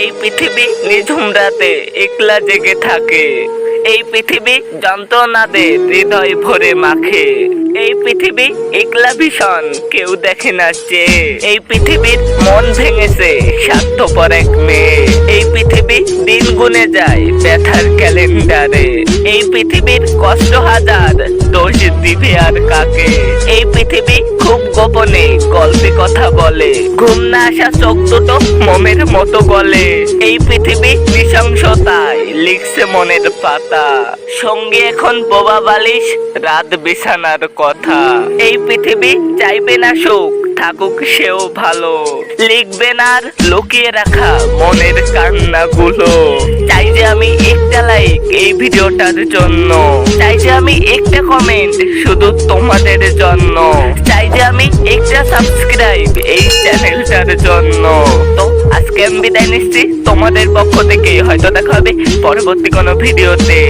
এই পৃথিবী নিঝুম রাতে একলা জেগে থাকে। এই পৃথিবী যন্ত্রণাদের হৃদয় ভরে মাখে। এই পৃথিবী একলা ভীষণ, কেউ দেখে না চেয়ে। এই পৃথিবীর মন ভেঙেছে স্বার্থপর এক মেয়ে। এই পৃথিবী দিন গুনে যায় ব্যথার ক্যালেন্ডারে। এই পৃথিবীর কষ্ট হাজার, দোষ দিবে আর কাকে। এই পৃথিবী খুব গোপনে গল্পে কথা বলে। ঘুম না আসা চোখ দুটো মোমের মতো গলে। এই পৃথিবী নৃশংসতায় লিখছে মনের পাতা। সঙ্গে এখন বোবা বালিশ, রাত বিছানার কথা। এই পৃথিবী চাইবে না সুখ, থাকুক সেও ভালো। লিখবে না আর লুকিয়ে রাখা মনের কান্নাগুলো। চাই যে আমি একটা লাইক এই ভিডিওটার জন্য। চাই যে আমি একটা কমেন্ট শুধু তোমাদের জন্য। চাই যে আমি একটা সাবস্ক্রাইব এই চ্যানেলটার জন্য। তো আজকে আমি বিদায় নিচ্ছি তোমাদের পক্ষ থেকে। হয়তো দেখা হবে পরবর্তী কোনো ভিডিওতে।